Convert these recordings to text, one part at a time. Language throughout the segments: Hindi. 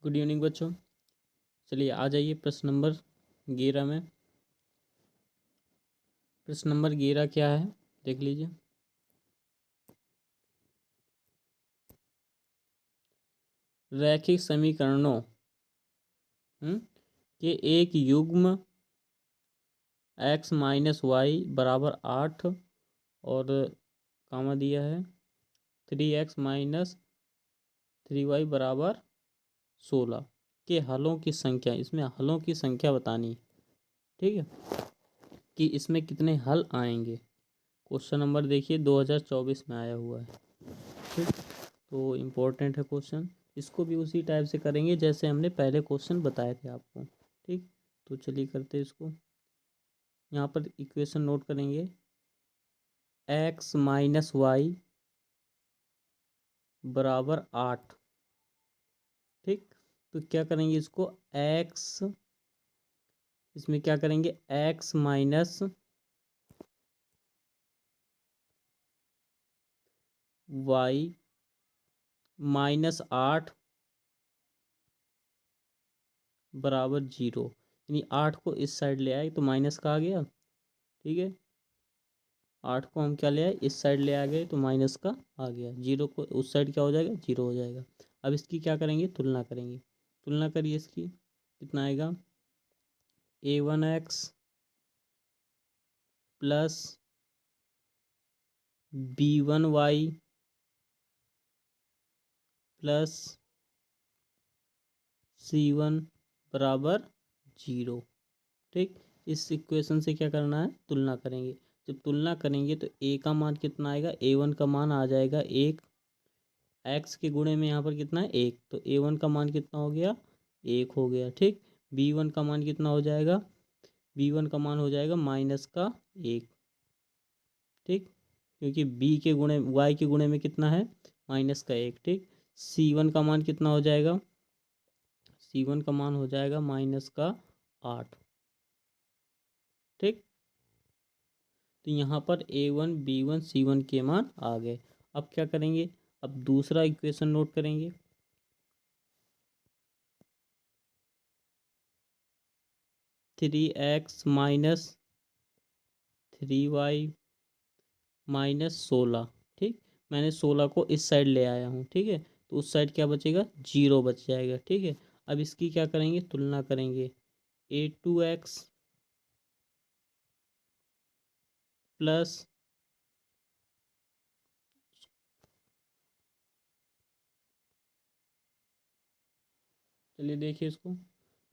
गुड इवनिंग बच्चों। चलिए आ जाइए प्रश्न नंबर 11 में। प्रश्न नंबर 11 क्या है देख लीजिए। रैखिक समीकरणों के एक युग्म x माइनस वाई बराबर 8 और कामा दिया है 3x माइनस 3y बराबर 16 के हलों की संख्या, इसमें हलों की संख्या बतानी, ठीक है, कि इसमें कितने हल आएंगे। क्वेश्चन नंबर देखिए 2024 में आया हुआ है, ठीक। तो इम्पोर्टेंट है क्वेश्चन, इसको भी उसी टाइप से करेंगे जैसे हमने पहले क्वेश्चन बताए थे आपको, ठीक। तो चलिए करते हैं इसको। यहाँ पर इक्वेशन नोट करेंगे x माइनस वाई बराबर 8, ठीक। तो क्या करेंगे इसको x, इसमें क्या करेंगे x माइनस वाई माइनस 8 बराबर 0, यानी 8 को इस साइड ले आए तो माइनस का आ गया, ठीक है। 8 को हम क्या ले आए, इस साइड ले आ गए तो माइनस का आ गया, 0 को उस साइड क्या हो जाएगा, 0 हो जाएगा। अब इसकी क्या करेंगे, तुलना करेंगे। तुलना करिए इसकी, कितना आएगा a1x plus b1y plus c1 बराबर 0, ठीक। इस इक्वेशन से क्या करना है, तुलना करेंगे। जब तुलना करेंगे तो a का मान कितना आएगा, a1 का मान आ जाएगा 1, x के गुणे में यहाँ पर कितना है 1, तो a1 का मान कितना हो गया 1 हो गया, ठीक। b1 का मान कितना हो जाएगा, b1 का मान हो जाएगा माइनस का 1, ठीक, क्योंकि b के गुणे y के गुणे में कितना है माइनस का 1, ठीक। c1 का मान कितना हो जाएगा, c1 का मान हो जाएगा माइनस का 8, ठीक। तो यहाँ पर a1 b1 c1 के मान आ गए। अब क्या करेंगे, अब दूसरा इक्वेशन नोट करेंगे। Three x minus 3y minus 16, ठीक। मैंने 16 को इस साइड ले आया हूँ, ठीक है, तो उस साइड क्या बचेगा 0 बच जाएगा, ठीक है। अब इसकी क्या करेंगे, तुलना करेंगे। a2x प्लस चलिए देखिए इसको,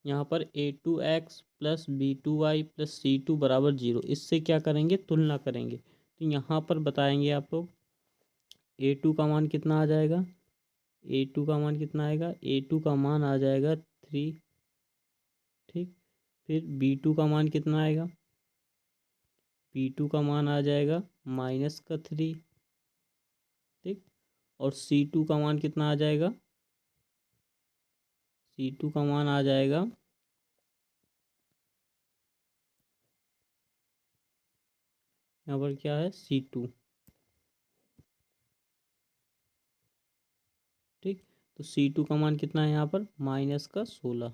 यहाँ पर a2x plus b2y plus c2 बराबर 0, इससे क्या करेंगे, तुलना करेंगे। तो यहाँ पर बताएंगे आप लोग a2 का मान कितना आ जाएगा, a2 का मान कितना आएगा, a2 का मान आ जाएगा 3, ठीक। फिर b2 का मान कितना आएगा, b2 का मान आ जाएगा माइनस का 3, ठीक। और c2 का मान कितना आ जाएगा, c2 का मान आ जाएगा यहाँ पर क्या है c2, ठीक। तो c2 का मान कितना है यहाँ पर माइनस का 16,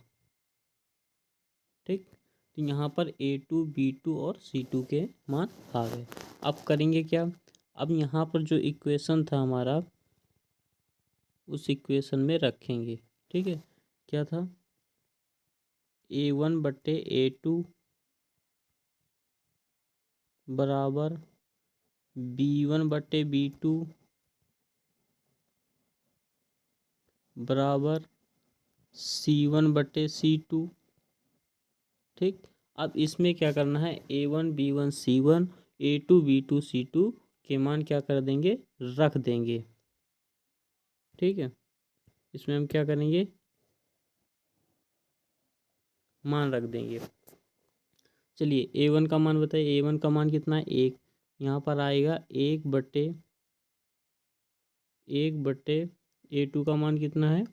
ठीक। तो यहाँ पर a2 b2 और c2 के मान आ गए। अब करेंगे क्या, अब यहाँ पर जो इक्वेशन था हमारा उस इक्वेशन में रखेंगे, ठीक है। क्या था a1 बट्टे a2 बराबर b1 बट्टे b2 बराबर c1 बट्टे c2, ठीक। अब इसमें क्या करना है, a1 b1 c1 a2 b2 c2 के मान क्या कर देंगे, रख देंगे, ठीक है। इसमें हम क्या करेंगे, मान रख देंगे। चलिए a1 का मान बताइए, a1 का मान कितना है 1, यहाँ पर आएगा 1 बट्टे a2 का मान कितना है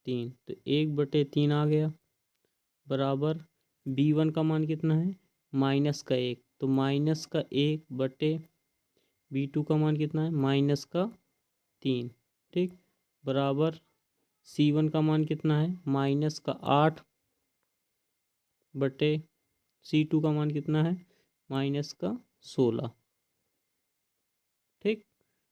3, तो 1/3 आ गया बराबर b1 का मान कितना है माइनस का 1, तो माइनस का 1/, b2 का मान कितना है माइनस का 3, ठीक, बराबर C1 का मान कितना है माइनस का 8 बटे C2 का मान कितना है माइनस का 16। ठीक,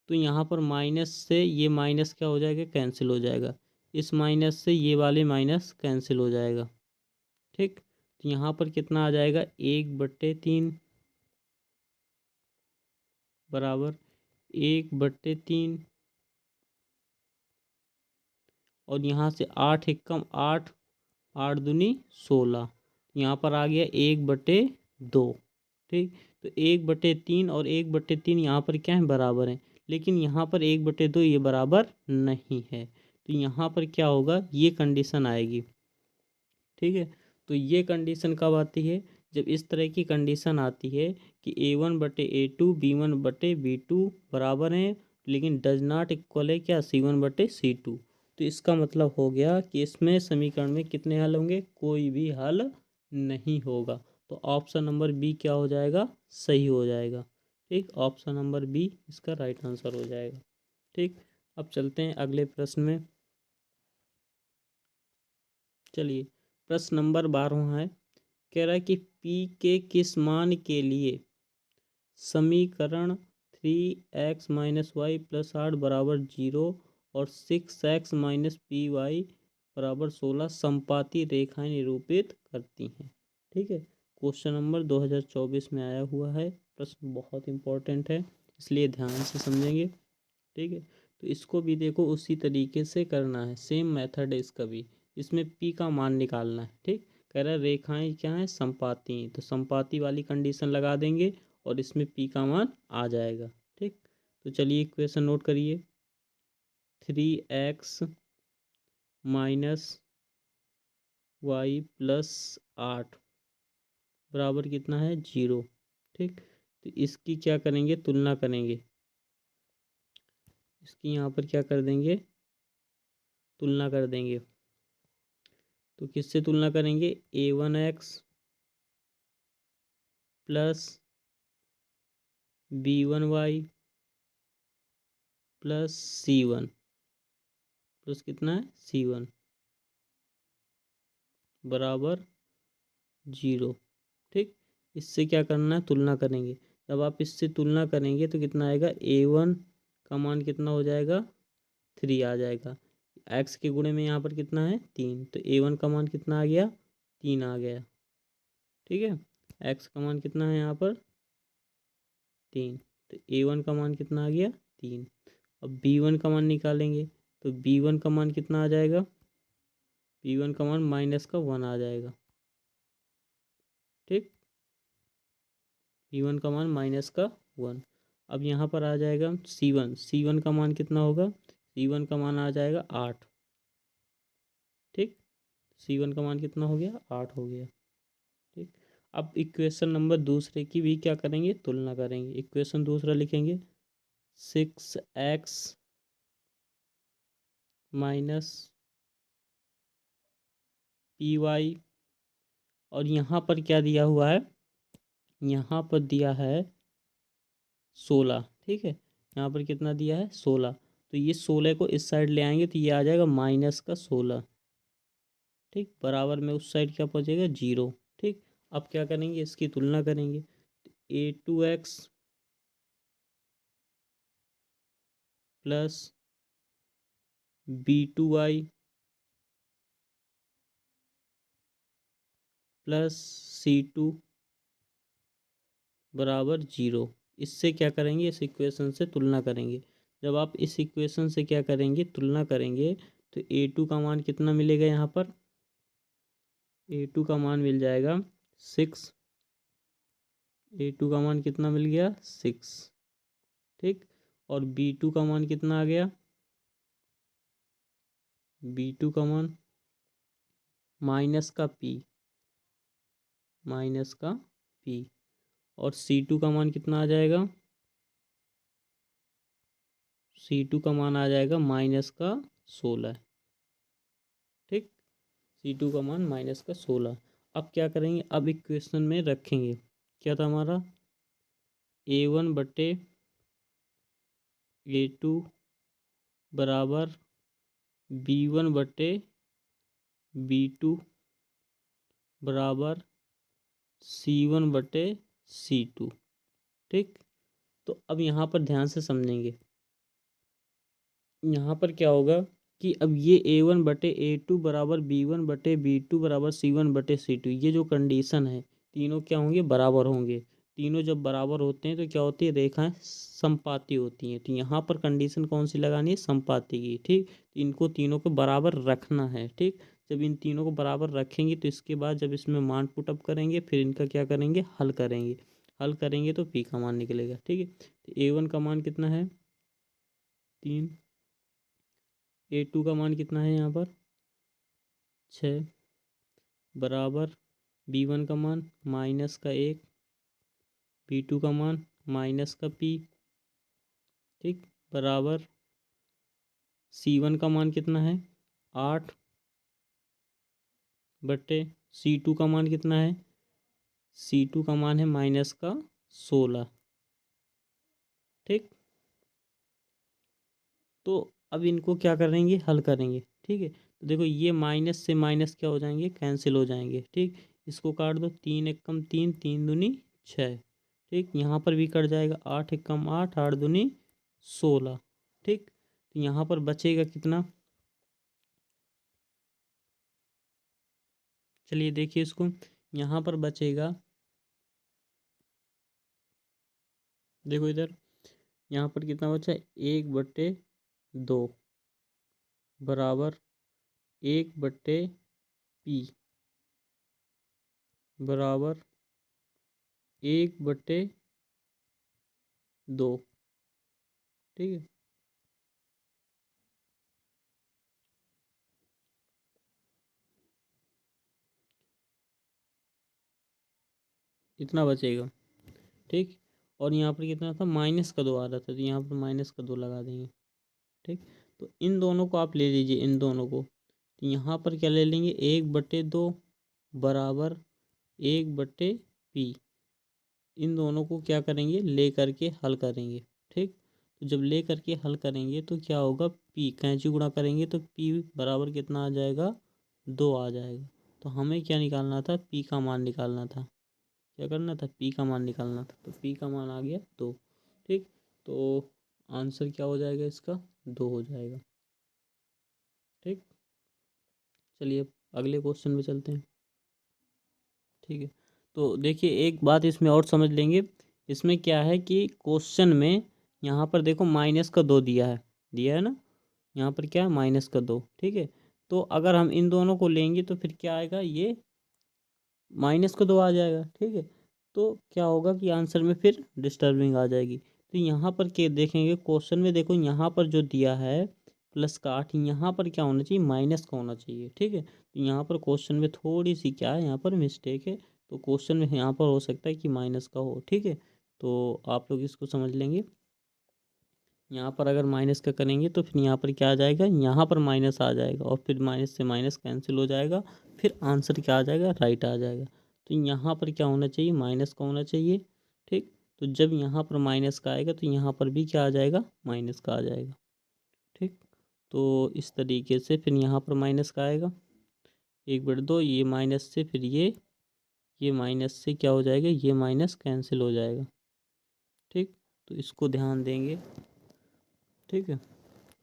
तो यहाँ पर माइनस से ये माइनस क्या हो जाएगा, कैंसिल हो जाएगा, इस माइनस से ये वाले माइनस कैंसिल हो जाएगा। ठीक, तो यहाँ पर कितना आ जाएगा 1/3 बराबर 1/3 और यहाँ से 8 एकम 8, 8 दूनी 16, यहाँ पर आ गया 1/2। ठीक, तो 1/3 और 1/3 यहाँ पर क्या है बराबर है, लेकिन यहाँ पर 1/2 ये बराबर नहीं है, तो यहाँ पर क्या होगा ये कंडीशन आएगी। ठीक है, तो ये कंडीशन कब आती है, जब इस तरह की कंडीशन आती है कि A1/A2 B1/B2 बराबर हैं लेकिन डज नॉट इक्वल है क्या C1/C2। तो इसका मतलब हो गया कि इसमें समीकरण में कितने हल होंगे, कोई भी हल नहीं होगा। तो ऑप्शन नंबर बी क्या हो जाएगा, सही हो जाएगा। ठीक, ऑप्शन नंबर बी इसका राइट आंसर हो जाएगा। ठीक, अब चलते हैं अगले प्रश्न में। चलिए, प्रश्न नंबर 12 है, कह रहा है कि P के किस मान के लिए समीकरण 3x - y + 8 बराबर 0 और 6x - py बराबर 16 समपाती रेखाएं निरूपित करती हैं। ठीक है, क्वेश्चन नंबर 2024 में आया हुआ है, प्रश्न बहुत इंपॉर्टेंट है इसलिए ध्यान से समझेंगे। ठीक है, तो इसको भी देखो उसी तरीके से करना है, सेम मेथड है इसका भी। इसमें P का मान निकालना है। ठीक, कह रहा है रेखाएं क्या हैं समपाती हैं, तो समपाती वाली कंडीशन लगा देंगे और इसमें P का मान आ जाएगा। ठीक, तो चलिए इक्वेशन नोट करिए, 3x - y + 8 बराबर कितना है 0। ठीक, तो इसकी क्या करेंगे तुलना करेंगे, इसकी यहाँ पर क्या कर देंगे तुलना कर देंगे। तो किससे तुलना करेंगे, A1x + B1y + C1 प्लस कितना है C1 बराबर 0। ठीक, इससे क्या करना है तुलना करेंगे, जब आप इससे तुलना करेंगे तो कितना आएगा A1 का मान कितना हो जाएगा 3 आ जाएगा, x के गुणे में यहाँ पर कितना है 3, तो A1 का मान कितना आ गया 3 आ गया। ठीक है, x का मान कितना है यहाँ पर 3, तो A1 का मान कितना आ गया 3। अब B1 का मान निकालेंगे, तो B1 का मान कितना आ जाएगा, B1 का मान -1 आ जाएगा। ठीक, B1 का मान -1। अब यहाँ पर आ जाएगा C1 का मान कितना होगा, C1 का मान आ जाएगा 8। ठीक, C1 का मान कितना हो गया 8 हो गया। ठीक, अब इक्वेशन नंबर दूसरे की भी क्या करेंगे तुलना करेंगे। इक्वेशन दूसरा लिखेंगे 6x - py और यहाँ पर क्या दिया हुआ है, यहाँ पर दिया है 16। ठीक है, यहाँ पर कितना दिया है 16, तो ये 16 को इस साइड ले आएंगे तो ये आ जाएगा -16। ठीक, बराबर में उस साइड क्या पहुँचेगा 0। ठीक, अब क्या करेंगे इसकी तुलना करेंगे, A2x + B2y + C2 बराबर 0। इससे क्या करेंगे इस इक्वेशन से तुलना करेंगे, जब आप इस इक्वेशन से क्या करेंगे तुलना करेंगे तो A2 का मान कितना मिलेगा, यहाँ पर A2 का मान मिल जाएगा 6। A2 का मान कितना मिल गया 6। ठीक, और B2 का मान कितना आ गया, B2 का मान -P और C2 का मान कितना आ जाएगा, C2 का मान आ जाएगा -16। ठीक, C2 का मान -16। अब क्या करेंगे, अब इक्वेशन में रखेंगे, क्या था हमारा A1/A2 बराबर B1 बटे B2 बराबर C1 बटे C2। ठीक, तो अब यहाँ पर ध्यान से समझेंगे। यहाँ पर क्या होगा कि अब ये A1 बटे A2 बराबर B1 बटे B2 बराबर C1 बटे C2, ये जो कंडीशन है तीनों क्या होंगे, बराबर होंगे। तीनों जब बराबर होते हैं तो क्या होती है, रेखाएं समपाती होती हैं। तो यहाँ पर कंडीशन कौन सी लगानी है, समपाती की। ठीक, इनको तीनों को बराबर रखना है। ठीक, जब इन तीनों को बराबर रखेंगे तो इसके बाद जब इसमें मान पुटअप करेंगे, फिर इनका क्या करेंगे, हल करेंगे। हल करेंगे तो पी का मान निकलेगा। ठीक है, तो A1 का मान कितना है, 3। A2 का मान कितना है यहाँ पर, 6 बराबर B1 का मान -1, B2 का मान -P। ठीक, बराबर C1 का मान कितना है, 8 बटे C2 का मान कितना है, C2 का मान है -16। ठीक, तो अब इनको क्या करेंगे, हल करेंगे। ठीक है, तो देखो ये माइनस से माइनस क्या हो जाएंगे, कैंसिल हो जाएंगे। ठीक, इसको काट दो, 3 एक कम 3, 3 दूनी 6। ठीक, यहाँ पर भी कट जाएगा, 8 एक कम 8, 8 दूनी 16। ठीक, तो यहाँ पर बचेगा कितना, चलिए देखिए इसको, यहाँ पर बचेगा, देखो इधर, यहाँ पर कितना बचा, 1/2 बराबर 1/P बराबर 1/2। ठीक है, इतना बचेगा। ठीक, और यहाँ पर कितना था, -2 आ रहा था, तो यहाँ पर -2 लगा देंगे। ठीक, तो इन दोनों को आप ले लीजिए, इन दोनों को, तो यहाँ पर क्या ले लेंगे, 1/2 बराबर 1/P। इन दोनों को क्या करेंगे, ले करके हल करेंगे। ठीक, तो जब ले करके हल करेंगे तो क्या होगा, P कैंची गुणा करेंगे तो P बराबर कितना आ जाएगा, 2 आ जाएगा। तो हमें क्या निकालना था, P का मान निकालना था। क्या करना था, पी का मान निकालना था। तो पी का मान आ गया 2। ठीक, तो आंसर क्या हो जाएगा इसका, 2 हो जाएगा। ठीक, चलिए अगले क्वेश्चन में चलते हैं। ठीक है, तो देखिए एक बात इसमें और समझ लेंगे। इसमें क्या है कि क्वेश्चन में यहाँ पर देखो -2 दिया है ना, यहाँ पर क्या है, -2। ठीक है, तो अगर हम इन दोनों को लेंगे तो फिर क्या आएगा, ये -2 आ जाएगा। ठीक है, तो क्या होगा कि आंसर में फिर डिस्टर्बिंग आ जाएगी। तो यहाँ पर क्या देखेंगे, क्वेश्चन में देखो यहाँ पर जो दिया है +8, यहाँ पर क्या होना चाहिए, माइनस का होना चाहिए। ठीक है, तो यहाँ पर क्वेश्चन में थोड़ी सी क्या है, यहाँ पर मिस्टेक है। तो क्वेश्चन में यहाँ पर हो सकता है कि माइनस का हो। ठीक है, तो आप लोग इसको समझ लेंगे। यहाँ पर अगर माइनस का करेंगे तो फिर यहाँ पर क्या आ जाएगा, यहाँ पर माइनस आ जाएगा, और फिर माइनस से माइनस कैंसिल हो जाएगा, फिर आंसर क्या आ जाएगा, राइट आ जाएगा। तो यहाँ पर क्या होना चाहिए, माइनस का होना चाहिए। ठीक, तो जब यहाँ पर माइनस का आएगा तो यहाँ पर भी क्या आ जाएगा, माइनस का आ जाएगा। ठीक, तो इस तरीके से फिर यहाँ पर माइनस का आएगा, 1/2, ये माइनस से फिर ये माइनस से क्या हो जाएगा, ये माइनस कैंसिल हो जाएगा। ठीक, तो इसको ध्यान देंगे। ठीक है,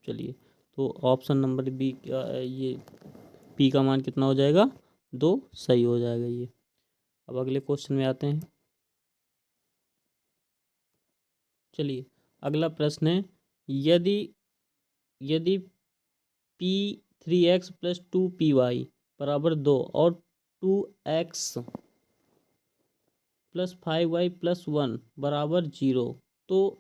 चलिए, तो ऑप्शन नंबर बी क्या है, ये पी का मान कितना हो जाएगा, 2 सही हो जाएगा ये। अब अगले क्वेश्चन में आते हैं। चलिए अगला प्रश्न है, यदि यदि पी 3x + 2py बराबर 2 और 2x + 5y + 1 बराबर 0, तो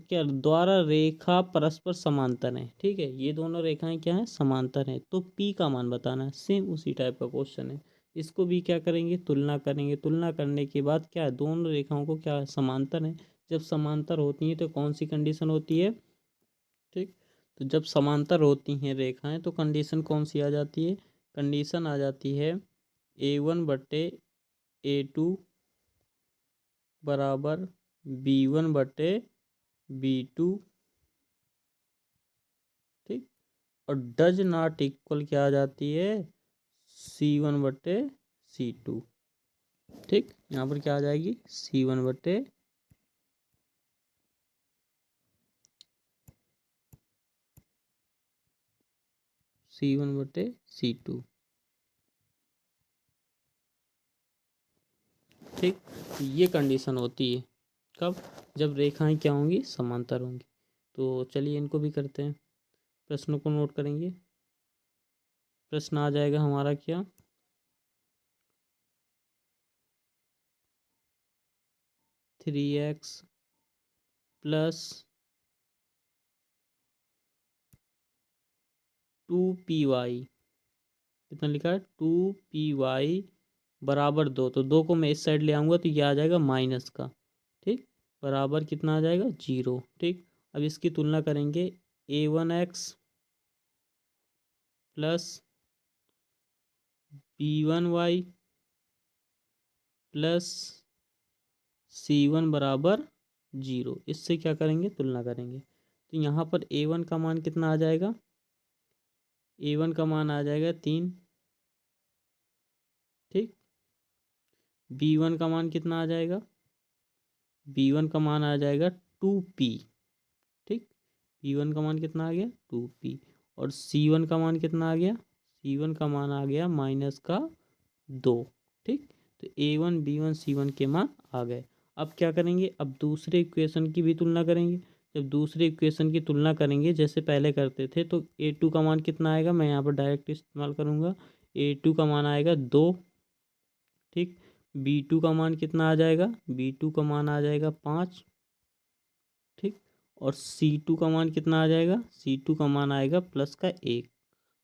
क्या द्वारा रेखा परस्पर समांतर है। ठीक है, ये दोनों रेखाएं क्या हैं, समांतर हैं। तो पी का मान बताना है। सेम उसी टाइप का क्वेश्चन है। इसको भी क्या करेंगे, तुलना करेंगे। तुलना करने के बाद क्या है, दोनों रेखाओं को क्या है, समांतर है। जब समांतर होती हैं तो कौन सी कंडीशन होती है। ठीक, तो जब समांतर होती हैं रेखाएं तो कंडीशन कौन सी आ जाती है, कंडीशन आ जाती है A1 बटे A2 बराबर B1 बटे B2। ठीक, और डज नॉट इक्वल क्या आ जाती है, C1/C2। ठीक, यहाँ पर क्या आ जाएगी, C1/C2। ठीक, ये कंडीशन होती है कब, जब रेखाएं क्या होंगी, समांतर होंगी। तो चलिए इनको भी करते हैं, प्रश्नों को नोट करेंगे। प्रश्न आ जाएगा हमारा क्या, 3x प्लस 2py, कितना लिखा है, 2py बराबर 2। तो 2 को मैं इस साइड ले आऊँगा तो ये आ जाएगा माइनस का। ठीक, बराबर कितना आ जाएगा, 0। ठीक, अब इसकी तुलना करेंगे, a1x plus b1y plus c1 बराबर 0। इससे क्या करेंगे, तुलना करेंगे। तो यहाँ पर a1 का मान कितना आ जाएगा, a1 का मान आ जाएगा 3। ठीक, b1 का मान कितना आ जाएगा, b1 का मान आ जाएगा 2p। ठीक, b1 का मान कितना आ गया, 2p। और c1 का मान कितना आ गया, c1 का मान आ गया -2। ठीक, तो a1 b1 c1 के मान आ गए। अब क्या करेंगे, अब दूसरे इक्वेशन की भी तुलना करेंगे। जब दूसरे इक्वेशन की तुलना करेंगे जैसे पहले करते थे, तो a2 का मान कितना आएगा, मैं यहाँ पर डायरेक्ट इस्तेमाल करूँगा। a2 का मान आएगा 2। ठीक, b2 का मान कितना आ जाएगा, b2 का मान आ जाएगा 5। ठीक, और C2 का मान कितना आ जाएगा, C2 का मान आएगा +1।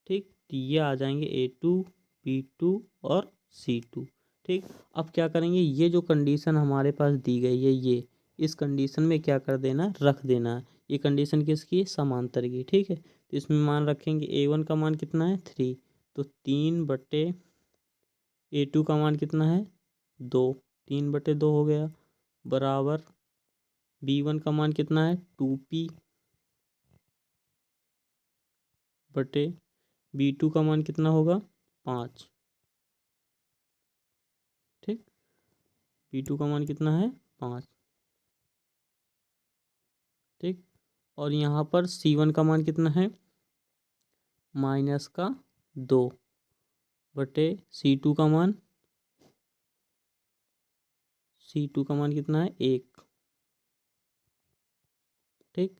ठीक, तो ये आ जाएंगे A2 B2 और C2। ठीक, अब क्या करेंगे, ये जो कंडीशन हमारे पास दी गई है, ये इस कंडीशन में क्या कर देना, रख देना है। ये कंडीशन किसकी है, समांतर की। ठीक है, तो इसमें मान रखेंगे A1 का मान कितना है, 3। तो 3/, A2 का मान कितना है, 2। 3/2 हो गया, बराबर B1 का मान कितना है, 2p बटे B2 का मान कितना होगा, 5। ठीक, B2 का मान कितना है, 5। ठीक, और यहाँ पर C1 का मान कितना है, -2 बटे C2 का मान, C2 का मान कितना है, 1। ठीक,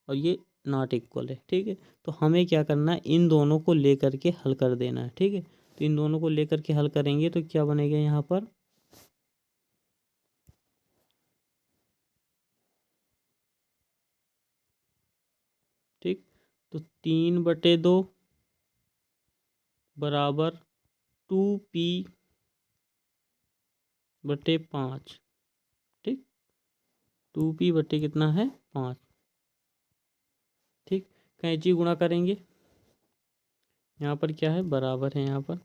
और ये नॉट इक्वल है। ठीक है, तो हमें क्या करना है, इन दोनों को लेकर के हल कर देना है। ठीक है, तो इन दोनों को लेकर के हल करेंगे तो क्या बनेगा यहाँ पर, ठीक, तो 3/2 बराबर 2p बटे 5। ठीक, 2p बटे कितना है, 5। ठीक, कैंची गुणा करेंगे, यहाँ पर क्या है, बराबर है यहाँ पर।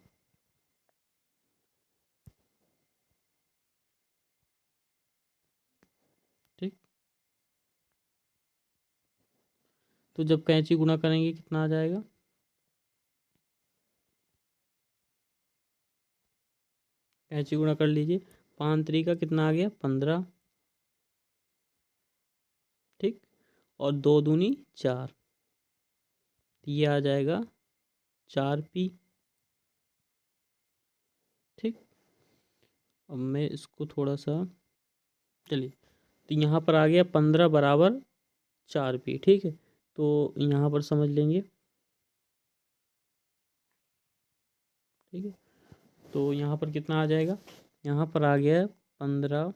ठीक, तो जब कैंची गुणा करेंगे कितना आ जाएगा, कैंची गुणा कर लीजिए, 5 का कितना आ गया, 15। ठीक, और 2 दूनी 4, ये आ जाएगा 4p। ठीक, अब मैं इसको थोड़ा सा, चलिए, तो यहाँ पर आ गया 15 बराबर 4p। ठीक है, तो यहाँ पर समझ लेंगे। ठीक है, तो यहाँ पर कितना आ जाएगा, यहाँ पर आ गया 15,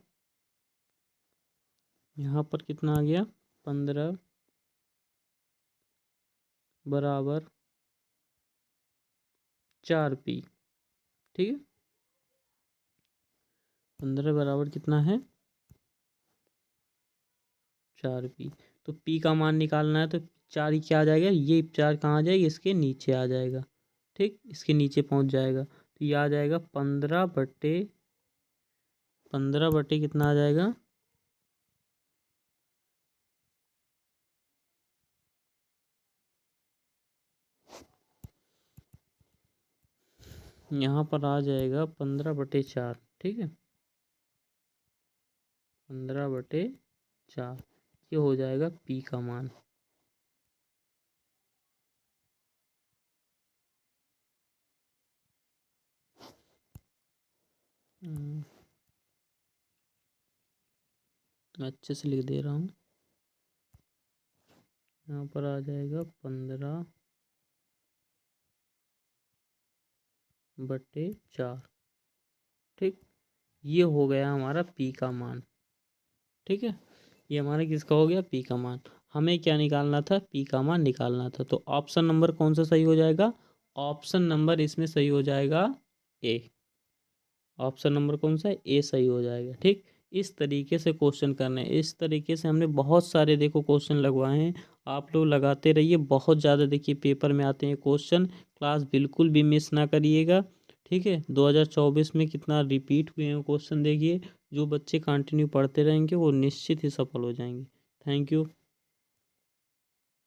यहाँ पर कितना आ गया, 15 बराबर 4p। ठीक है, 15 बराबर कितना है, 4p। तो p का मान निकालना है, तो 4 ही क्या आ जाएगा, ये 4 कहाँ आ जाएगा, इसके नीचे आ जाएगा। ठीक, इसके नीचे पहुंच जाएगा, तो ये आ जाएगा 15/15 कितना आ जाएगा, यहाँ पर आ जाएगा 15/4, ठीक है, 15/4 ये हो जाएगा पी का मान। अच्छे से लिख दे रहा हूँ। यहाँ पर आ जाएगा 15/4, ठीक। ये हो गया हमारा पी का मान, ठीक है। ये हमारा किसका हो गया? पी का मान। हमें क्या निकालना था? पी का मान निकालना था। तो ऑप्शन नंबर कौन सा सही हो जाएगा? ऑप्शन नंबर इसमें सही हो जाएगा ए। ऑप्शन नंबर कौन सा है? ए सही हो जाएगा, ठीक। इस तरीके से क्वेश्चन करने, इस तरीके से हमने बहुत सारे देखो क्वेश्चन लगवाए हैं। आप लोग लगाते रहिए, बहुत ज़्यादा देखिए पेपर में आते हैं क्वेश्चन। क्लास बिल्कुल भी मिस ना करिएगा, ठीक है। 2024 में कितना रिपीट हुए हैं क्वेश्चन देखिए। जो बच्चे कंटिन्यू पढ़ते रहेंगे वो निश्चित ही सफल हो जाएंगे। Thank you.